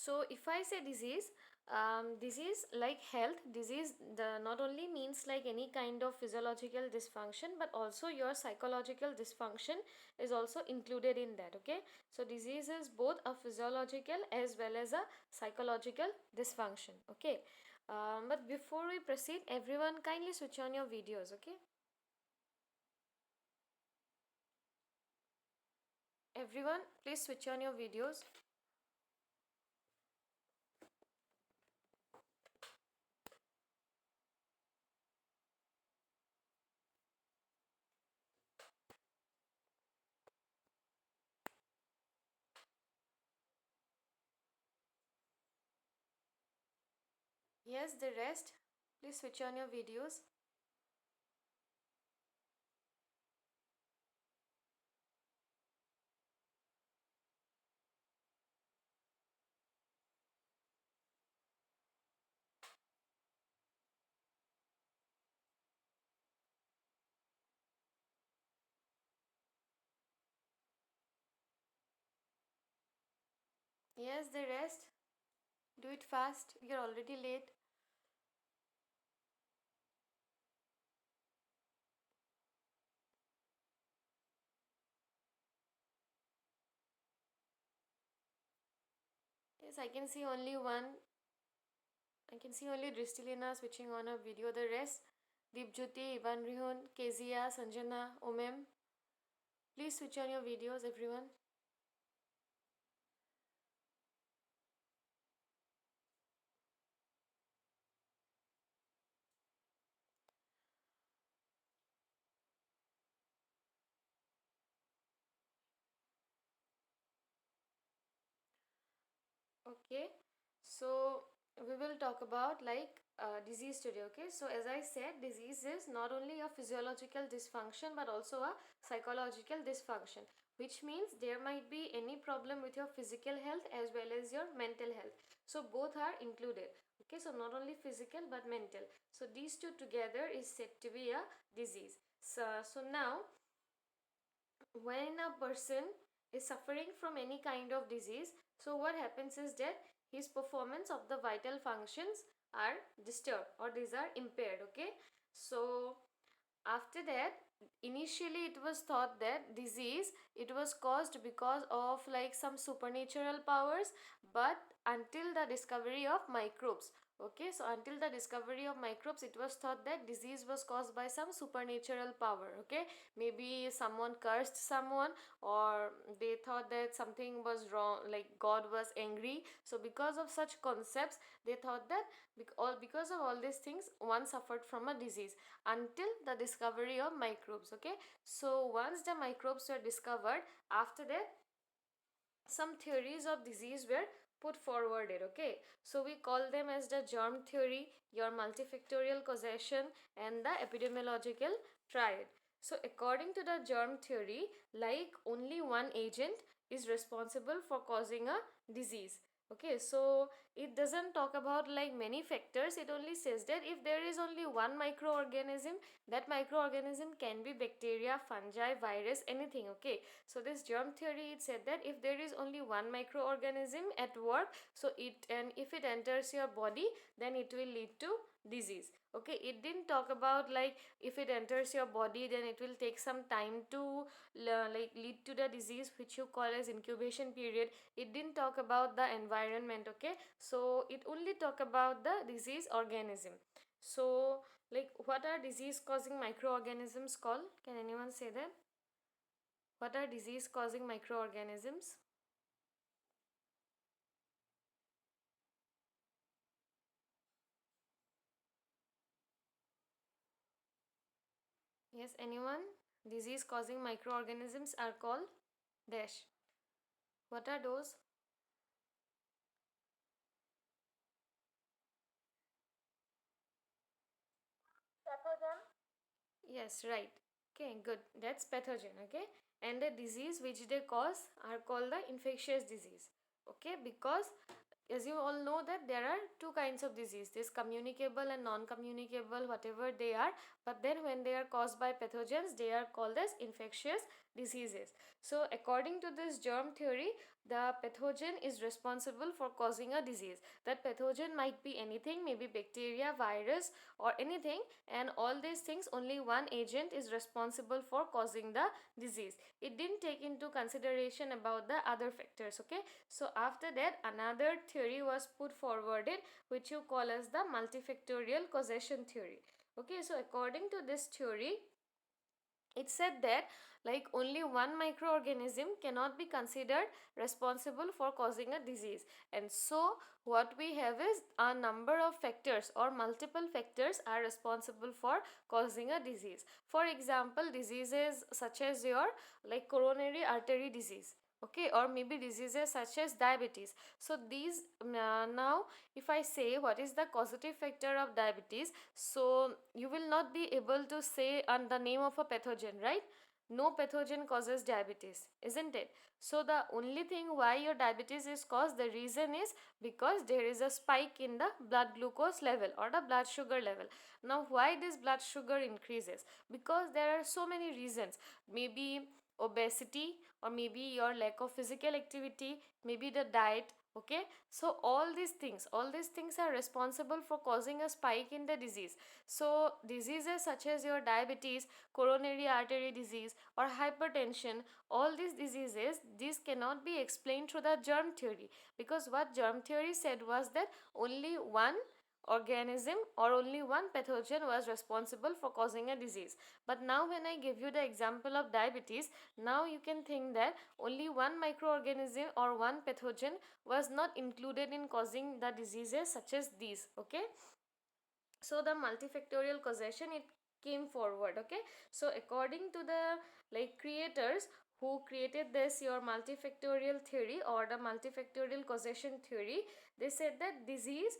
So if I say disease, disease like health, disease not only means like any kind of physiological dysfunction, but also your psychological dysfunction is also included in that. Okay, so disease is both a physiological as well as a psychological dysfunction. Okay, but before we proceed, everyone kindly switch on your videos. Okay, everyone please switch on your videos. Yes, the rest please switch on your videos. Yes, the rest. Do it fast. You're already late. Yes, I can see only one. I can see only Dristilina switching on her video. The rest, Deepjyoti, Ivan Rihun, Kezia, Sanjana, Omem. Please switch on your videos, everyone. Okay, so we will talk about like disease today. Okay, so as I said, disease is not only a physiological dysfunction but also a psychological dysfunction, which means there might be any problem with your physical health as well as your mental health. So both are included. Okay, so not only physical but mental. So these two together is said to be a disease. So now when a person is suffering from any kind of disease, so what happens is that his performance of the vital functions are disturbed or these are impaired. Okay, so after that, initially it was thought that disease it was caused because of like some supernatural powers, but until the discovery of microbes. Okay, so until the discovery of microbes it was thought that disease was caused by some supernatural power. Okay, maybe someone cursed someone, or they thought that something was wrong, like god was angry. So because of such concepts they thought that because of all these things one suffered from a disease until the discovery of microbes. Okay, so once the microbes were discovered, after that some theories of disease were put forwarded. Okay, so we call them as the germ theory, your multifactorial causation, and the epidemiological triad. So according to the germ theory, like only one agent is responsible for causing a disease. Okay, so it doesn't talk about like many factors, it only says that if there is only one microorganism, that microorganism can be bacteria, fungi, virus, anything. Okay, so this germ theory, it said that if there is only one microorganism at work, so if it enters your body, then it will lead to disease. Okay, it didn't talk about like if it enters your body then it will take some time to like lead to the disease, which you call as incubation period. It didn't talk about the environment. Okay, so it only talk about the disease organism. So like what are disease causing microorganisms called? Can anyone say that? What are disease causing microorganisms? Yes, anyone? Disease causing microorganisms are called dash. What are those? Pathogen. Yes, right. Okay, good. That's pathogen. Okay, and the disease which they cause are called the infectious disease. Okay, because as you all know that there are two kinds of disease, this communicable and non-communicable, whatever they are, but then when they are caused by pathogens they are called as infectious diseases. So according to this germ theory, the pathogen is responsible for causing a disease. That pathogen might be anything, maybe bacteria, virus or anything, and all these things, only one agent is responsible for causing the disease. It didn't take into consideration about the other factors. Okay, so after that another theory was put forwarded, which you call as the multifactorial causation theory. Okay, so according to this theory, it said that like only one microorganism cannot be considered responsible for causing a disease, and so what we have is a number of factors or multiple factors are responsible for causing a disease. For example, diseases such as your like coronary artery disease, okay, or maybe diseases such as diabetes. So these now if I say what is the causative factor of diabetes, so you will not be able to say the name of a pathogen, right? No pathogen causes diabetes, isn't it? So the only thing why your diabetes is caused, the reason is because there is a spike in the blood glucose level or the blood sugar level. Now why this blood sugar increases? Because there are so many reasons, maybe obesity, or maybe your lack of physical activity, maybe the diet. Okay, so all these things are responsible for causing a spike in the disease. So diseases such as your diabetes, coronary artery disease or hypertension, all these diseases, these cannot be explained through the germ theory, because what germ theory said was that only one organism or only one pathogen was responsible for causing a disease. But now when I give you the example of diabetes, now you can think that only one microorganism or one pathogen was not included in causing the diseases such as these. Okay, so the multifactorial causation, it came forward. Okay, so according to the like creators who created this your multifactorial theory or the multifactorial causation theory, they said that disease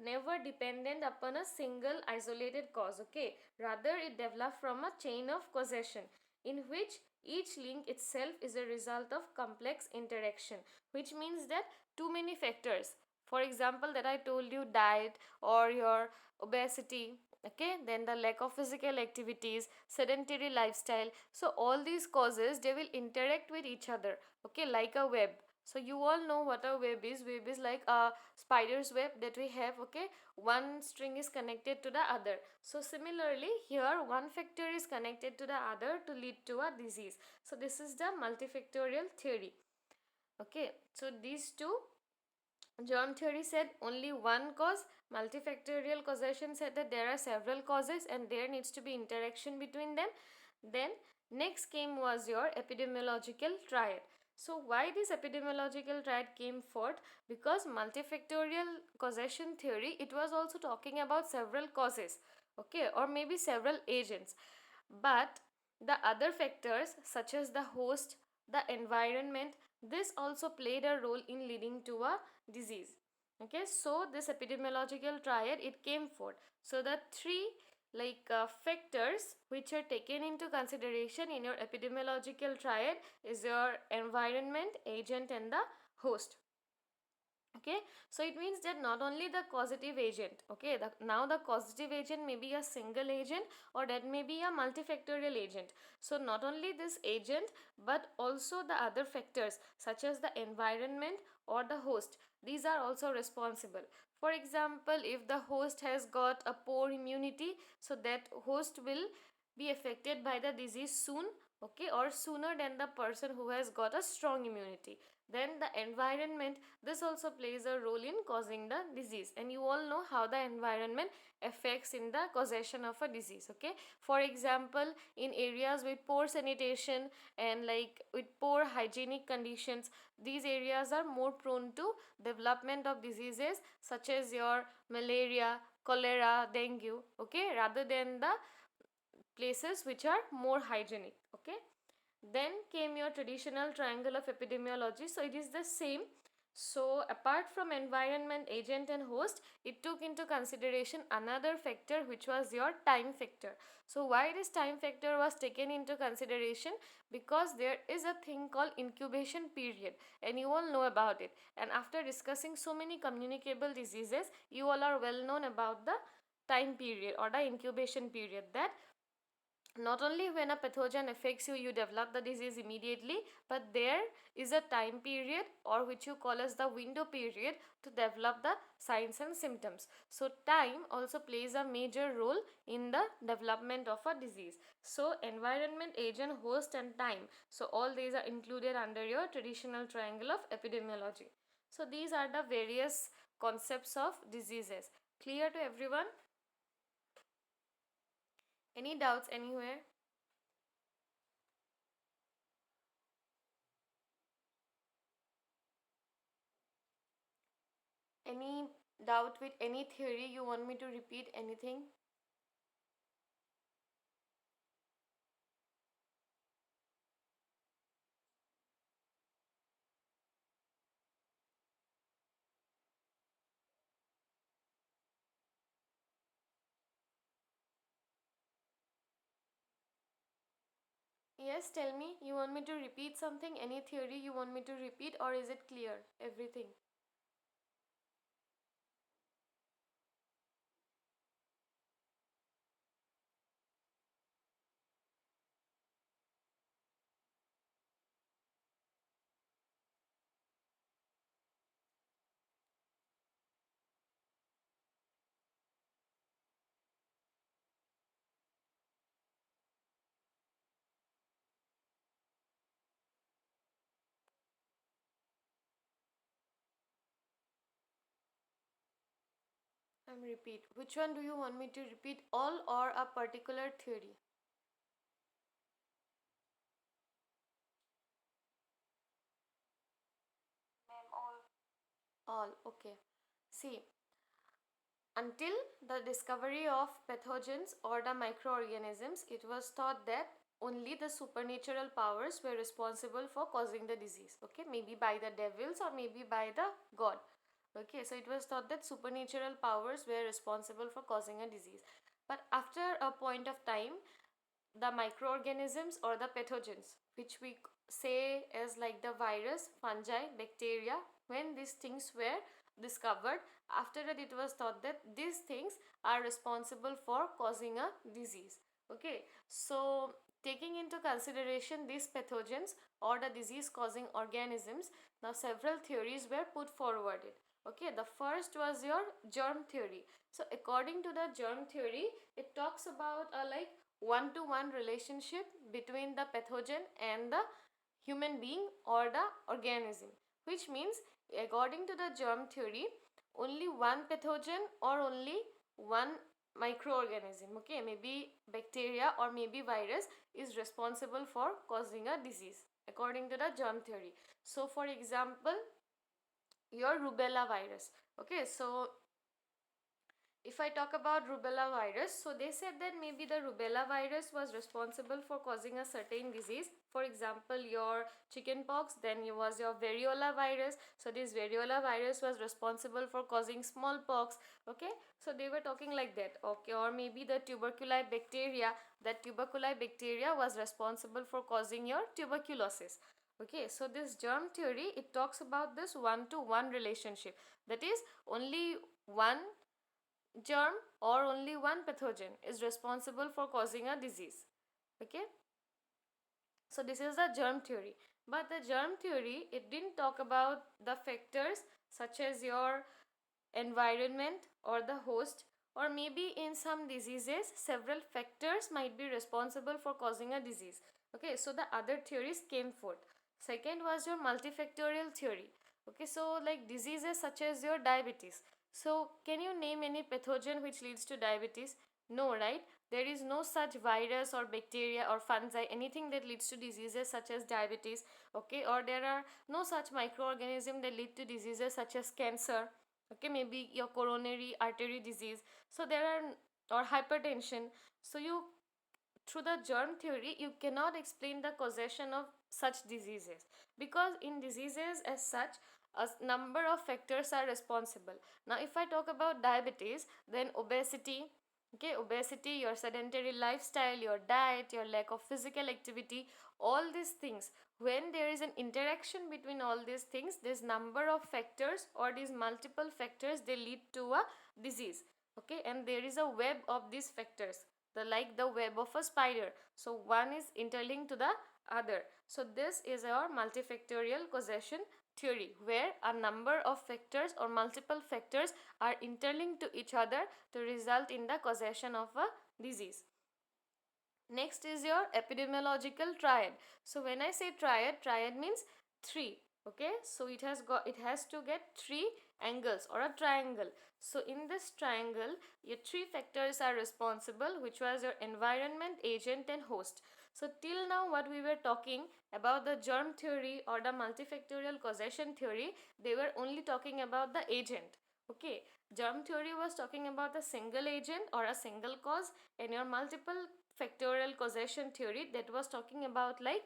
never dependent upon a single isolated cause. Okay, rather it developed from a chain of causation in which each link itself is a result of complex interaction, which means that too many factors, for example that I told you, diet or your obesity, okay, then the lack of physical activities, sedentary lifestyle, so all these causes they will interact with each other, okay, like a web. So you all know what a web is. Web is like a spider's web that we have. Okay, one string is connected to the other. So similarly here one factor is connected to the other to lead to a disease. So this is the multifactorial theory. Okay, so these two, germ theory said only one cause, multifactorial causation said that there are several causes and there needs to be interaction between them. Then next came was your epidemiological triad. So why this epidemiological triad came forth? Because multifactorial causation theory, it was also talking about several causes, okay, or maybe several agents, but the other factors such as the host, the environment, this also played a role in leading to a disease. Okay, so this epidemiological triad, it came forth. So the three factors which are taken into consideration in your epidemiological triad is your environment, agent and the host. Okay, so it means that not only the causative agent, okay, now the causative agent may be a single agent or that may be a multifactorial agent. So not only this agent but also the other factors such as the environment or the host, these are also responsible. For example, if the host has got a poor immunity, so that host will be affected by the disease soon, okay, or sooner than the person who has got a strong immunity. Then the environment, this also plays a role in causing the disease, and you all know how the environment affects in the causation of a disease. Okay, for example, in areas with poor sanitation and like with poor hygienic conditions, these areas are more prone to development of diseases such as your malaria, cholera, dengue, okay, rather than the places which are more hygienic. Okay, then came your traditional triangle of epidemiology. So it is the same. So, apart from environment, agent, and host, it took into consideration another factor, which was your time factor. So, why this time factor was taken into consideration? Because there is a thing called incubation period, and you all know about it. And after discussing so many communicable diseases, you all are well known about the time period or the incubation period, that not only when a pathogen affects you, you develop the disease immediately, but there is a time period, or which you call as the window period, to develop the signs and symptoms. So time also plays a major role in the development of a disease. So environment, agent, host, and time, so all these are included under your traditional triangle of epidemiology. So these are the various concepts of diseases. Clear to everyone? Any doubts anywhere? Any doubt with any theory? You want me to repeat anything? Yes, tell me. You want me to repeat something? Any theory you want me to repeat, or is it clear? Everything. I'm repeat. Which one do you want me to repeat? All or a particular theory? All. Okay. See, until the discovery of pathogens or the microorganisms, it was thought that only the supernatural powers were responsible for causing the disease. Okay, maybe by the devils or maybe by the god. Okay, so it was thought that supernatural powers were responsible for causing a disease. But after a point of time, the microorganisms or the pathogens, which we say as like the virus, fungi, bacteria, when these things were discovered, after that it was thought that these things are responsible for causing a disease. Okay, so taking into consideration these pathogens or the disease causing organisms, now several theories were put forward. Okay, the first was your germ theory. So according to the germ theory, it talks about a like one-to-one relationship between the pathogen and the human being or the organism, which means according to the germ theory, only one pathogen or only one microorganism, okay, maybe bacteria or maybe virus, is responsible for causing a disease according to the germ theory. So for example, your rubella virus. Okay, so if I talk about rubella virus, so they said that maybe the rubella virus was responsible for causing a certain disease. For example, your chickenpox, then it was your variola virus. So this variola virus was responsible for causing smallpox. Okay, so they were talking like that. Okay, or maybe the tuberculosis bacteria, that tuberculosis bacteria was responsible for causing your tuberculosis. Okay, so this germ theory, it talks about this one to one relationship, that is only one germ or only one pathogen is responsible for causing a disease. Okay, so this is the germ theory, but the germ theory, it didn't talk about the factors such as your environment or the host, or maybe in some diseases several factors might be responsible for causing a disease. Okay, so the other theories came forth. Second was your multifactorial theory. Okay, so like diseases such as your diabetes, so can you name any pathogen which leads to diabetes? No, right? There is no such virus or bacteria or fungi, anything that leads to diseases such as diabetes. Okay, or there are no such microorganism that lead to diseases such as cancer. Okay, maybe your coronary artery disease. So there are, or hypertension. So you, through the germ theory, you cannot explain the causation of such diseases, because in diseases as such, a number of factors are responsible. Now if I talk about diabetes, then obesity, okay, obesity, your sedentary lifestyle, your diet, your lack of physical activity, all these things, when there is an interaction between all these things, this number of factors or these multiple factors, they lead to a disease. Okay, and there is a web of these factors, the like the web of a spider, so one is interlinked to the other. So this is our multifactorial causation theory, where a number of factors or multiple factors are interlinked to each other to result in the causation of a disease. Next is your epidemiological triad. So when I say triad, triad means three. Okay, so it has to get three angles or a triangle. So in this triangle, your three factors are responsible, which was your environment, agent, and host. So till now what we were talking about the germ theory or the multifactorial causation theory, they were only talking about the agent. Okay, germ theory was talking about a single agent or a single cause, and your multiple factorial causation theory, that was talking about like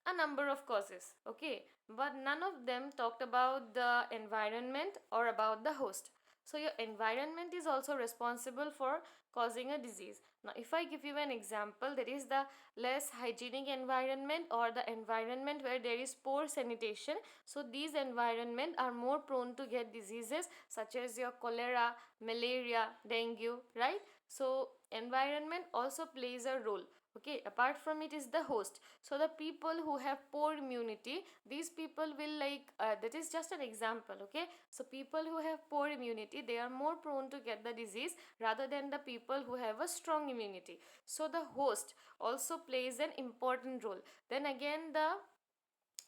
a number of causes. Okay, but none of them talked about the environment or about the host. So your environment is also responsible for causing a disease. Now if I give you an example, that is the less hygienic environment or the environment where there is poor sanitation, so these environment are more prone to get diseases such as your cholera, malaria, dengue, right? So environment also plays a role. Okay, apart from it is the host. So the people who have poor immunity, these people will like that is just an example. Okay, so people who have poor immunity, they are more prone to get the disease rather than the people who have a strong immunity. So the host also plays an important role. Then again, the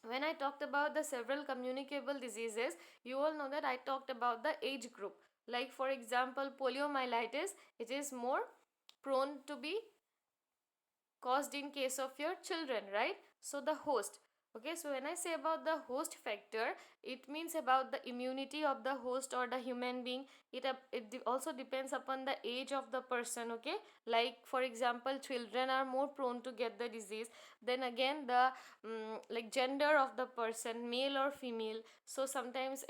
when I talked about the several communicable diseases, you all know that I talked about the age group. Like for example, poliomyelitis, it is more prone to be caused in case of your children, right? So the host. Okay, so when I say about the host factor, it means about the immunity of the host or the human being. It also depends upon the age of the person. Okay, like for example, children are more prone to get the disease. Then again, the like gender of the person, male or female. So sometimes,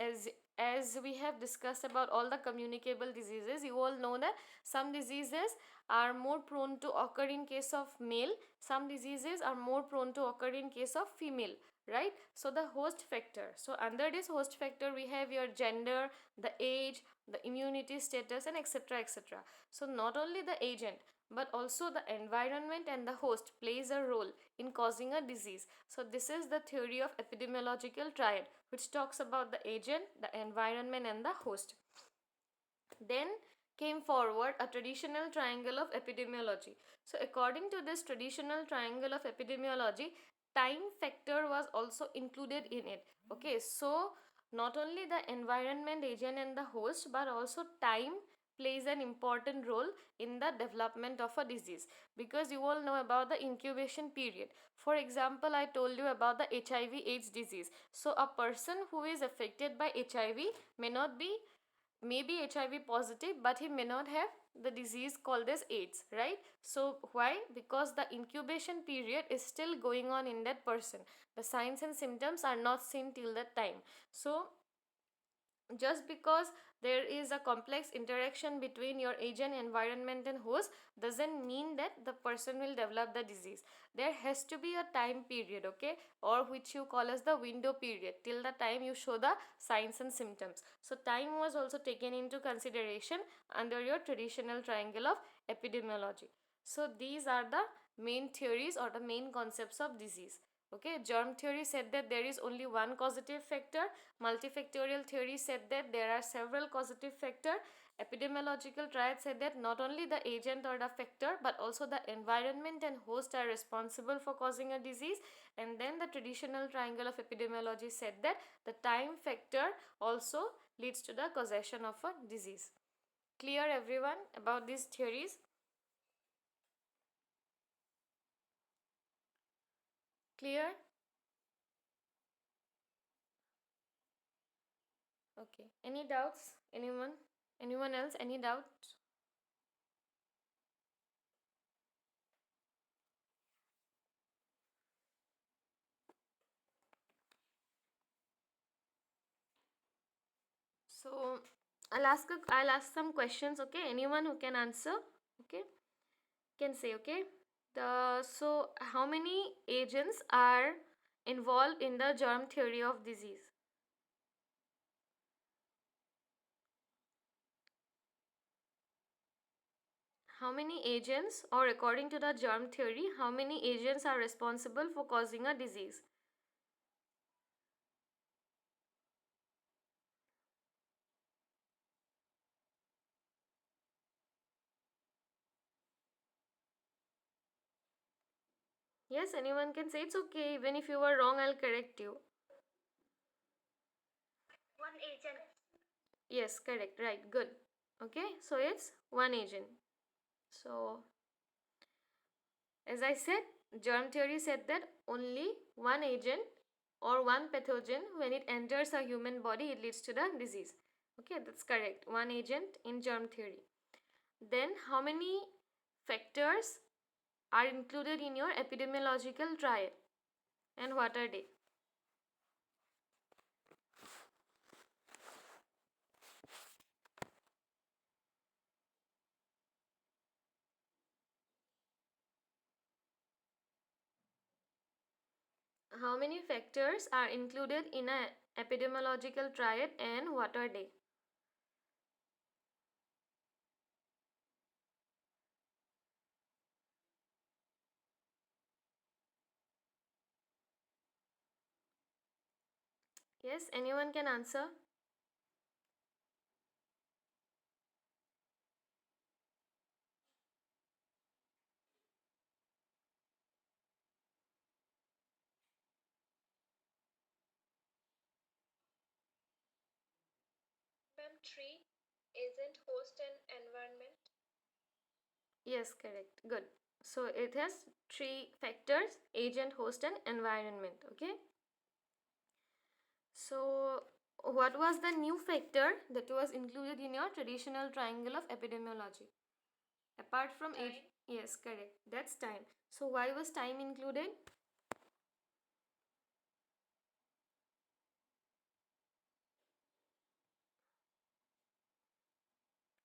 as we have discussed about all the communicable diseases, you all know that some diseases are more prone to occur in case of male, some diseases are more prone to occur in case of female, right? So the host factor, so under this host factor we have your gender, the age, the immunity status, and etc etc. So not only the agent but also the environment and the host plays a role in causing a disease. So this is the theory of epidemiological triad, which talks about the agent, the environment, and the host. Then came forward a traditional triangle of epidemiology. So according to this traditional triangle of epidemiology, time factor was also included in it. Okay, so not only the environment, agent, and the host, but also time plays an important role in the development of a disease, because you all know about the incubation period. For example, I told you about the HIV AIDS disease. So a person who is affected by HIV may not be, may be HIV positive, but he may not have the disease called as AIDS, right? So why? Because the incubation period is still going on in that person. The signs and symptoms are not seen till that time. So just because there is a complex interaction between your agent, environment, and host doesn't mean that the person will develop the disease. There has to be a time period, okay, or which you call as the window period, till the time you show the signs and symptoms. So time was also taken into consideration under your traditional triangle of epidemiology. So these are the main theories or the main concepts of disease. Okay, germ theory said that there is only one causative factor. Multifactorial theory said that there are several causative factors. Epidemiological triad said that not only the agent or the factor, but also the environment and host are responsible for causing a disease. And then the traditional triangle of epidemiology said that the time factor also leads to the causation of a disease. Clear everyone about these theories? Clear? Okay. Any doubts? Anyone? Anyone else? Any doubts? So I'll ask some questions, okay? Anyone who can answer, okay, can say, okay. So how many agents are involved in the germ theory of disease? How many agents, or according to the germ theory, how many agents are responsible for causing a disease? Yes, anyone can say. It's okay. Even if you were wrong, I'll correct you. One agent. Yes, correct. Right. Good. Okay. So it's one agent. So, as I said, germ theory said that only one agent or one pathogen, when it enters a human body, it leads to the disease. Okay, that's correct. One agent in germ theory. Then, how many factors are included in your epidemiological trial, and what are they? How many factors are included in a epidemiological triad, and what are they? Yes, anyone can answer. Ma'am, tree, agent, host, and environment. Yes, correct. Good. So it has three factors: agent, host, and environment. Okay. So, what was the new factor that was included in your traditional triangle of epidemiology? Apart from age, yes, correct. That's time. So, why was time included?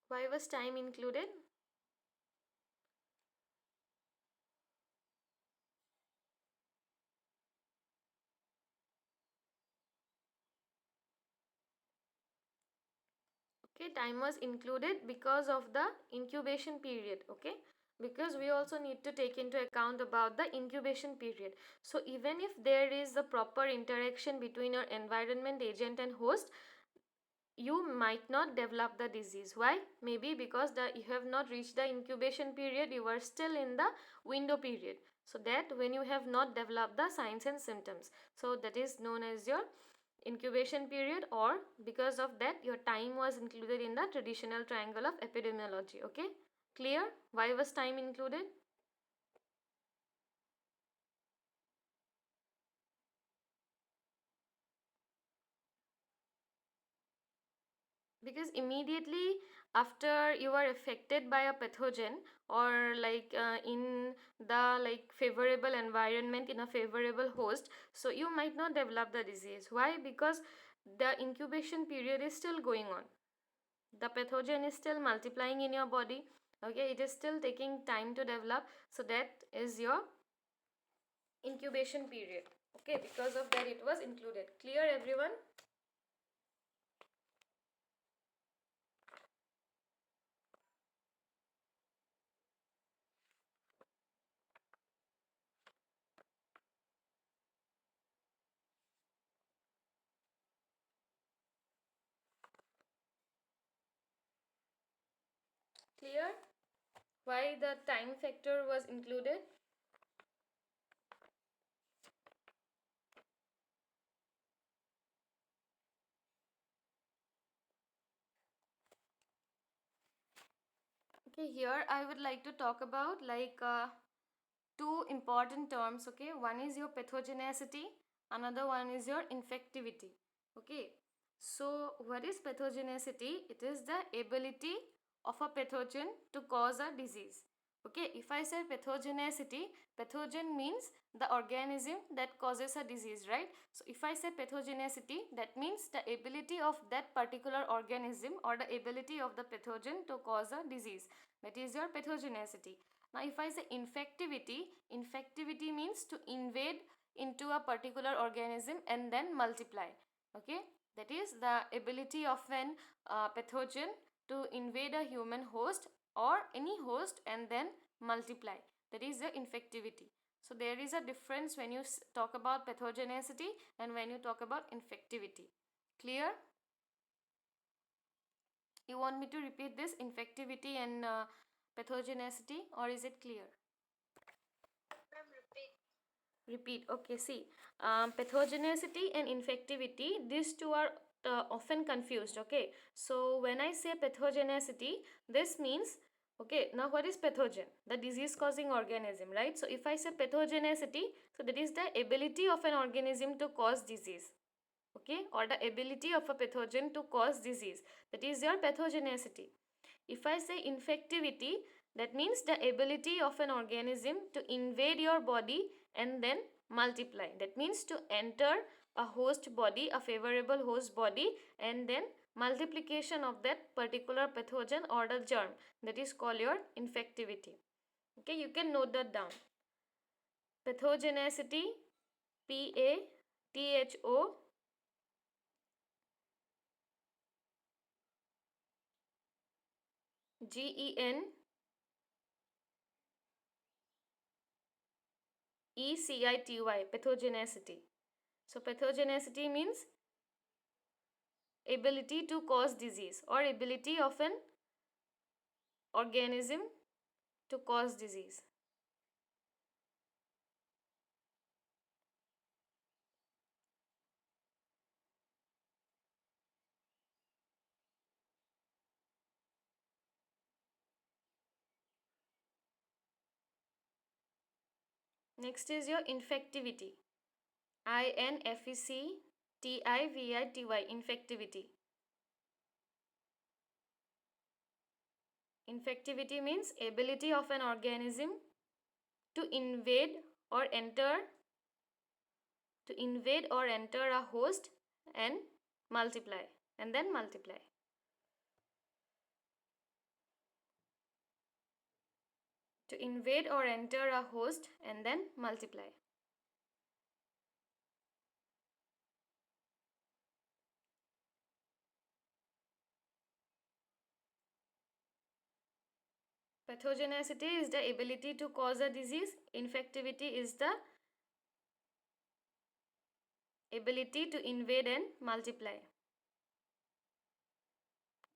Why was time included? Okay, time was included because of the incubation period. Okay, because we also need to take into account about the incubation period. So even if there is a proper interaction between your environment, agent, and host, you might not develop the disease. Why? Maybe because you have not reached the incubation period, you are still in the window period, so that when you have not developed the signs and symptoms, so that is known as your incubation period, or because of that your time was included in the traditional triangle of epidemiology. Okay, clear? Why was time included? Because immediately after you are affected by a pathogen, or like in the like favorable environment, in a favorable host, so you might not develop the disease. Why? Because the incubation period is still going on, the pathogen is still multiplying in your body. Okay, it is still taking time to develop, so that is your incubation period. Okay, because of that it was included. Clear, everyone? Clear why the time factor was included? Okay, here I would like to talk about like two important terms. Okay, one is your pathogenicity, another one is your infectivity. Okay, so what is pathogenicity? It is the ability of a pathogen to cause a disease. Okay, if I say pathogenicity, pathogen means the organism that causes a disease, right? So if I say pathogenicity, that means the ability of that particular organism or the ability of the pathogen to cause a disease. That is your pathogenicity. Now if I say infectivity, infectivity means to invade into a particular organism and then multiply. Okay, that is the ability of an pathogen to invade a human host or any host and then multiply. That is the infectivity. So there is a difference when you talk about pathogenicity and when you talk about infectivity. Clear? You want me to repeat this infectivity and pathogenicity, or is it clear? Ma'am, repeat. Repeat. Okay, see, pathogenicity and infectivity, these two are often confused. Okay, so when I say pathogenicity, this means, okay, now what is pathogen? The disease causing organism, right? So if I say pathogenicity, so that is the ability of an organism to cause disease, okay, or the ability of a pathogen to cause disease. That is your pathogenicity. If I say infectivity, that means the ability of an organism to invade your body and then multiply. That means to enter a host body, a favorable host body, and then multiplication of that particular pathogen or the germ. That is called your infectivity. Okay, you can note that down. Pathogenicity, Patho GEN ECITY, pathogenicity. So pathogenicity means ability to cause disease or ability of an organism to cause disease. Next is your infectivity. INFECTIVITY, infectivity. Infectivity means ability of an organism to invade or enter a host and multiply and then multiply. To invade or enter a host and then multiply. Pathogenicity is the ability to cause a disease. Infectivity is the ability to invade and multiply.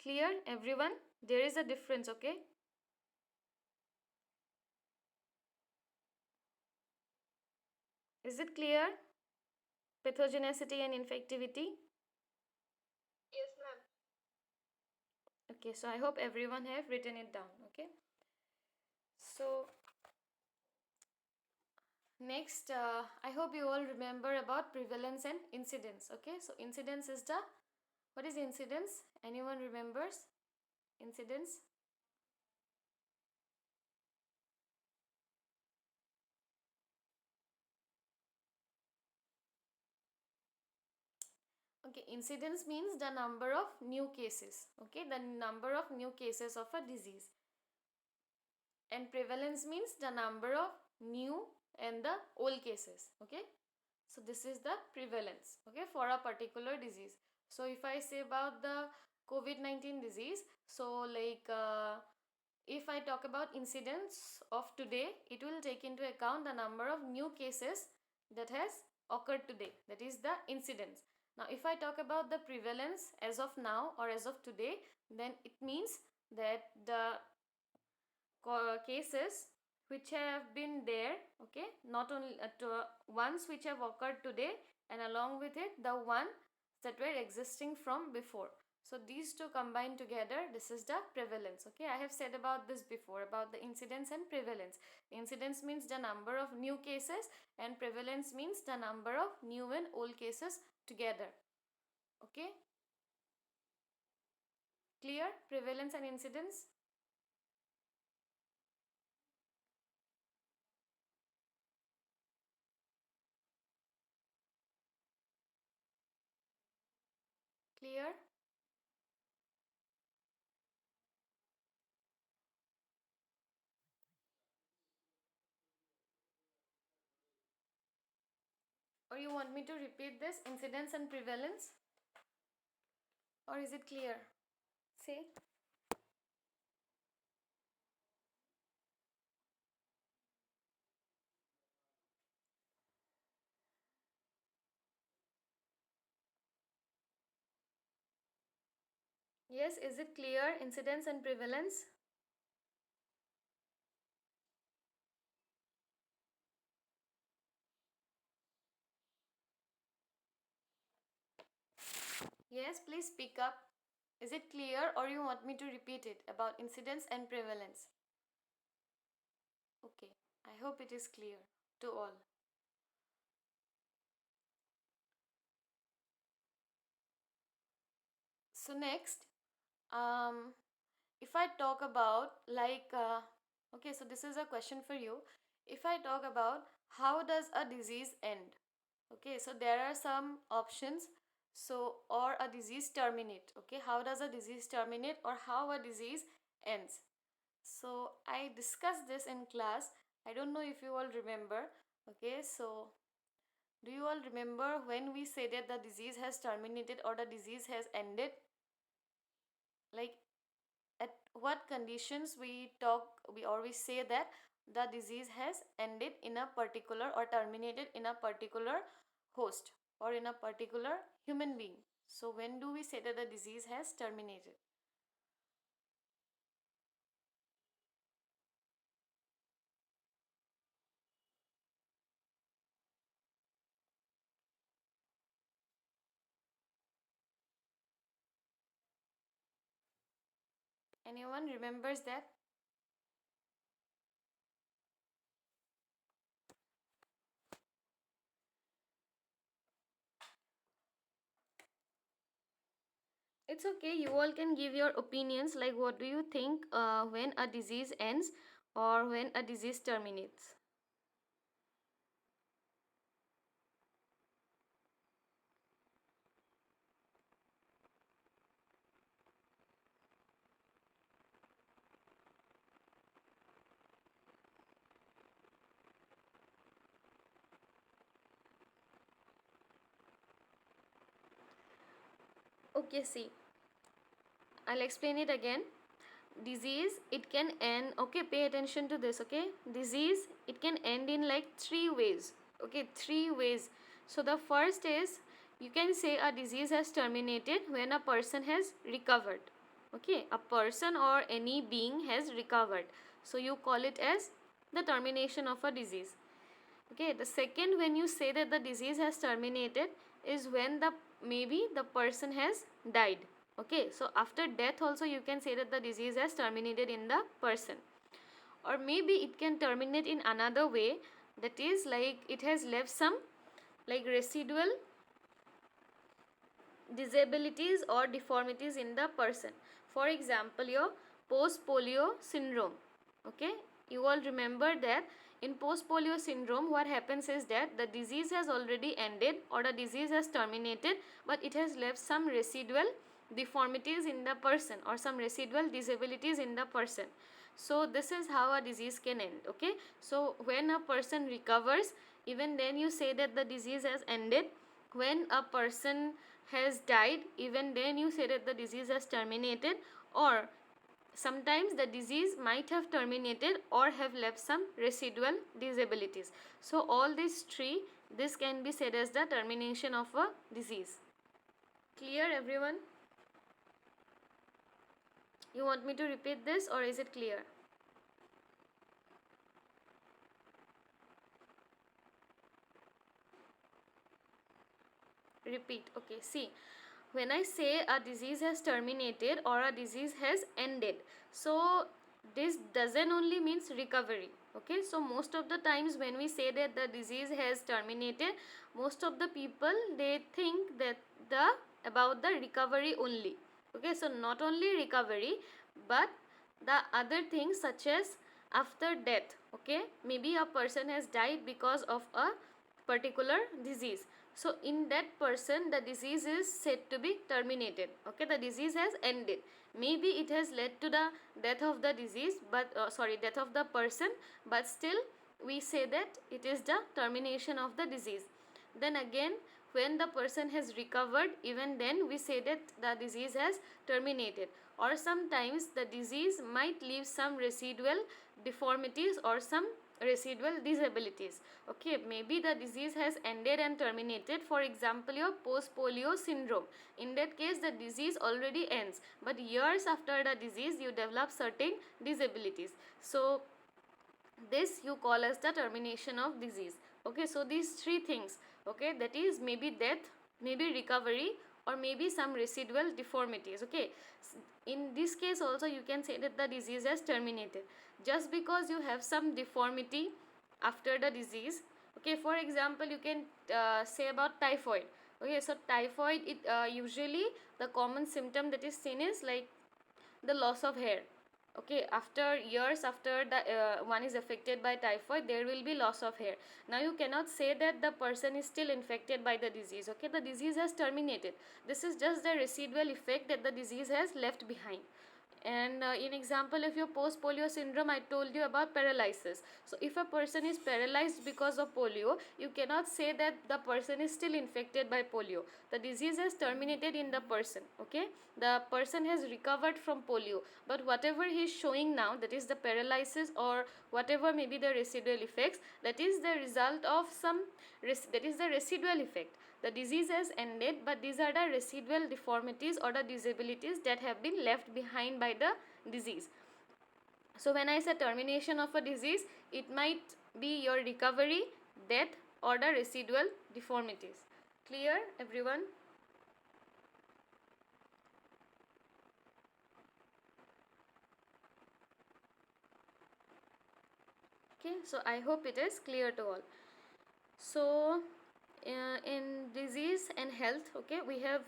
Clear, everyone? There is a difference, okay? Is it clear? Pathogenicity and infectivity? Yes, ma'am. Okay, so I hope everyone have written it down, okay? So next, I hope you all remember about prevalence and incidence, okay? So incidence is the, what is incidence? Anyone remembers incidence? Okay, incidence means the number of new cases, okay? The number of new cases of a disease. And prevalence means the number of new and the old cases, okay? So this is the prevalence, okay, for a particular disease. So if I say about the COVID-19 disease, so like if I talk about incidence of today, it will take into account the number of new cases that has occurred today. That is the incidence. Now if I talk about the prevalence as of now or as of today, then it means that the cases which have been there, okay, not only ones which have occurred today, and along with it the ones that were existing from before. So these two combined together, this is the prevalence, okay? I have said about this before, about the incidence and prevalence. Incidence means the number of new cases and prevalence means the number of new and old cases together, okay? Clear? Prevalence and incidence. Clear? Or you want me to repeat this, incidence and prevalence? Or is it clear? Say. Yes, is it clear, incidence and prevalence? Yes, please speak up. Is it clear or you want me to repeat it about incidence and prevalence? Okay, I hope it is clear to all. So next, um, if I talk about okay, so this is a question for you. If I talk about how does a disease end? Okay, so there are some options. So, or a disease terminate. Okay, how does a disease terminate or how a disease ends? So, I discussed this in class. I don't know if you all remember. Okay, so do you all remember when we say that the disease has terminated or the disease has ended? Like at what conditions we always say that the disease has ended in a particular or terminated in a particular host or in a particular human being. So when do we say that the disease has terminated? Anyone remembers that? It's okay, you all can give your opinions, like what do you think when a disease ends or when a disease terminates. Okay, see, I'll explain it again. Disease, it can end, okay, pay attention to this, okay. Disease, it can end in like three ways, okay, three ways. So the first is, you can say a disease has terminated when a person has recovered, okay, a person or any being has recovered, so you call it as the termination of a disease. Okay, the second, when you say that the disease has terminated, is when the maybe the person has died. Okay, so after death also you can say that the disease has terminated in the person. Or maybe it can terminate in another way, that is like it has left some like residual disabilities or deformities in the person. For example, your post polio syndrome. Okay, you all remember that in post polio syndrome what happens is that the disease has already ended or the disease has terminated, but it has left some residual deformities in the person or some residual disabilities in the person. So this is how a disease can end. Okay, so when a person recovers, even then you say that the disease has ended. When a person has died, even then you say that the disease has terminated. Or sometimes the disease might have terminated or have left some residual disabilities. So all these three, this can be said as the termination of a disease. Clear, everyone? You want me to repeat this or is it clear? Repeat. Okay, see, when I say a disease has terminated or a disease has ended, so this doesn't only means recovery. Okay, so most of the times when we say that the disease has terminated, most of the people they think that the about the recovery only. Okay, so not only recovery, but the other things such as after death. Okay, maybe a person has died because of a particular disease, So in that person, the disease is said to be terminated. Okay, the disease has ended. Maybe it has led to the death of the disease, but death of the person, but still we say that it is the termination of the disease. Then again, when the person has recovered, even then we say that the disease has terminated. Or sometimes the disease might leave some residual deformities or some residual disabilities. Okay, maybe the disease has ended and terminated. For example, your post polio syndrome, in that case the disease already ends, but years after the disease you develop certain disabilities. So this you call as the termination of disease. Okay, so these three things, okay, that is maybe death, maybe recovery, or maybe some residual deformities. Okay, in this case also you can say that the disease has terminated just because you have some deformity after the disease. Okay, for example, you can say about typhoid. Okay, so typhoid, it usually the common symptom that is seen is like the loss of hair. Okay, after years after the one is affected by typhoid, there will be loss of hair. Now you cannot say that the person is still infected by the disease. Okay, the disease has terminated. This is just the residual effect that the disease has left behind. And in example of your post polio syndrome, I told you about paralysis. So if a person is paralyzed because of polio, you cannot say that the person is still infected by polio. The disease has terminated in the person. Okay, the person has recovered from polio, but whatever he is showing now, that is the paralysis or whatever may be the residual effects, that is the result of some that is the residual effect. The disease has ended, but these are the residual deformities or the disabilities that have been left behind by the disease. So when I say termination of a disease, it might be your recovery, death, or the residual deformities. Clear, everyone? Okay, so I hope it is clear to all. So in disease and health, okay, we have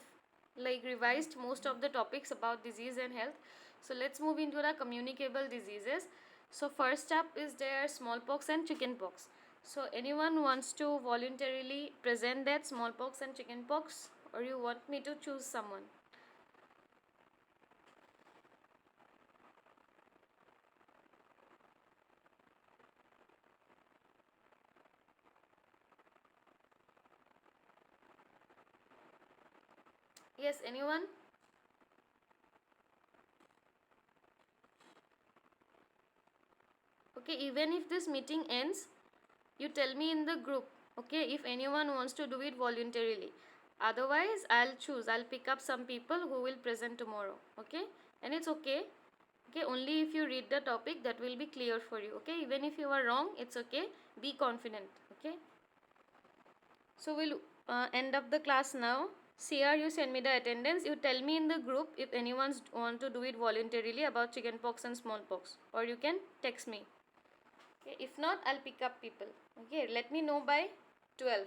like revised most of the topics about disease and health. So let's move into the communicable diseases. So first up is there smallpox and chickenpox. So anyone wants to voluntarily present that smallpox and chickenpox, or you want me to choose someone? Yes, anyone? Okay, even if this meeting ends, you tell me in the group. Okay, if anyone wants to do it voluntarily. Otherwise, I'll pick up some people who will present tomorrow. Okay, and it's okay. Okay, only if you read the topic, that will be clear for you. Okay, even if you are wrong, it's okay. Be confident. Okay, so we'll end up the class now. CR, you send me the attendance. You tell me in the group if anyone's want to do it voluntarily about chickenpox and smallpox, or you can text me. Okay, if not, I'll pick up people. Okay, let me know by 12.